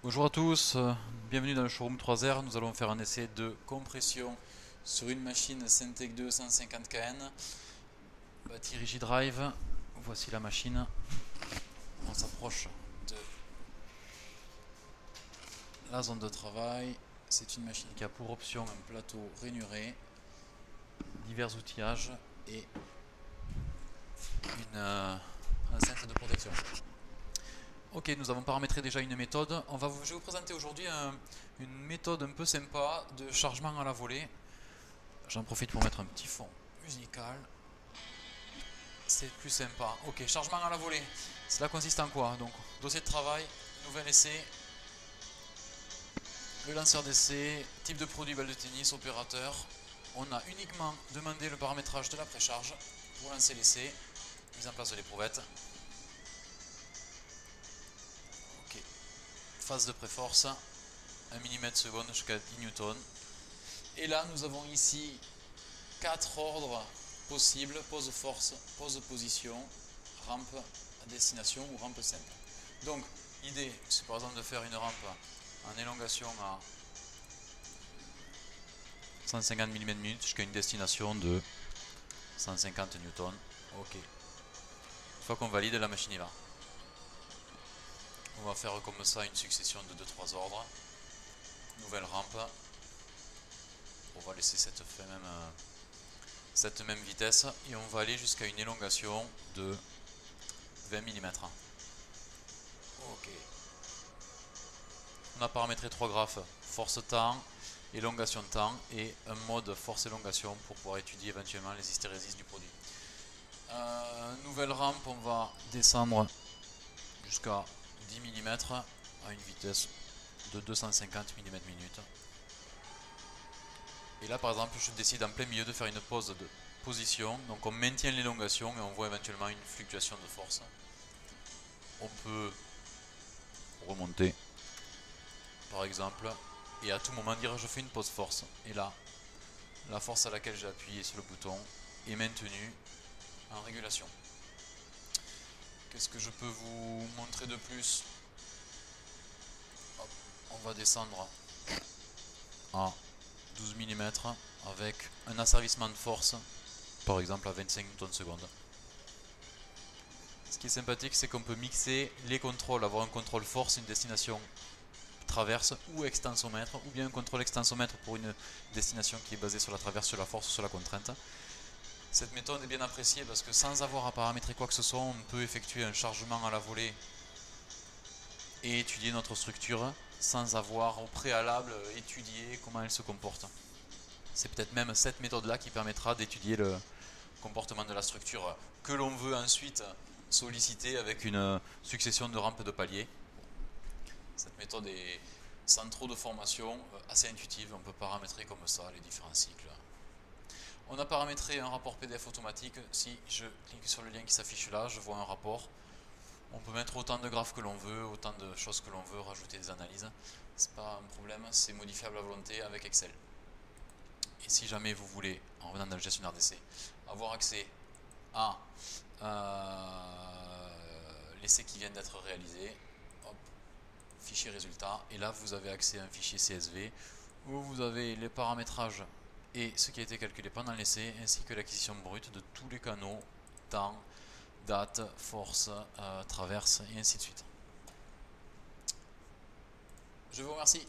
Bonjour à tous, bienvenue dans le showroom 3R. Nous allons faire un essai de compression sur une machine Syntec 2 150KN, batterie Rigid Drive. Voici la machine. On s'approche de la zone de travail. C'est une machine qui a pour option un plateau rainuré, divers outillages et une enceinte de protection. Ok, nous avons paramétré déjà une méthode. Je vais vous présenter aujourd'hui une méthode un peu sympa de chargement à la volée. J'en profite pour mettre un petit fond musical. C'est plus sympa. Ok, chargement à la volée. Cela consiste en quoi? Donc, dossier de travail, nouvel essai, le lanceur d'essai, type de produit, balle de tennis, opérateur. On a uniquement demandé le paramétrage de la précharge pour lancer l'essai, mise en place de l'éprouvette. Ok, phase de préforce, 1 mm/s jusqu'à 10 N. Et là, nous avons ici 4 ordres possibles: pose force, pose position, rampe à destination ou rampe simple. Donc, l'idée, c'est par exemple de faire une rampe en élongation à 150 mm jusqu'à une destination de 150 N. Ok. Une fois qu'on valide, la machine y va. On va faire comme ça une succession de 2-3 ordres. Nouvelle rampe. On va laisser cette même vitesse et on va aller jusqu'à une élongation de 20 mm. Ok. On a paramétré 3 graphes: force temps, élongation temps et un mode force élongation pour pouvoir étudier éventuellement les hystérésis du produit. Nouvelle rampe, on va descendre jusqu'à 10 mm à une vitesse de 250 mm/min. Et là par exemple je décide en plein milieu de faire une pause de position, donc on maintient l'élongation et on voit éventuellement une fluctuation de force. On peut remonter par exemple et à tout moment dire je fais une pause force, et là la force à laquelle j'ai appuyé sur le bouton est maintenue en régulation. Qu'est-ce que je peux vous montrer de plus? Hop, on va descendre à 12 mm avec un asservissement de force par exemple à 25 N/s. Ce qui est sympathique, c'est qu'on peut mixer les contrôles, avoir un contrôle force, une destination traverse ou extensomètre, ou bien un contrôle extensomètre pour une destination qui est basée sur la traverse, sur la force, sur la contrainte. Cette méthode est bien appréciée parce que sans avoir à paramétrer quoi que ce soit, on peut effectuer un chargement à la volée et étudier notre structure sans avoir au préalable étudié comment elle se comporte. C'est peut-être même cette méthode-là qui permettra d'étudier le comportement de la structure que l'on veut ensuite solliciter avec une succession de rampes de paliers. Cette méthode est sans trop de formation, assez intuitive. On peut paramétrer comme ça les différents cycles. On a paramétré un rapport PDF automatique. Si je clique sur le lien qui s'affiche là, je vois un rapport. On peut mettre autant de graphes que l'on veut, autant de choses que l'on veut, rajouter des analyses. C'est pas un problème, c'est modifiable à volonté avec Excel. Et si jamais vous voulez, en revenant dans le gestionnaire d'essai, avoir accès à l'essai qui vient d'être réalisé, hop, fichier résultat, et là vous avez accès à un fichier CSV où vous avez les paramétrages et ce qui a été calculé pendant l'essai, ainsi que l'acquisition brute de tous les canaux, temps, date, force, traverse et ainsi de suite. Je vous remercie.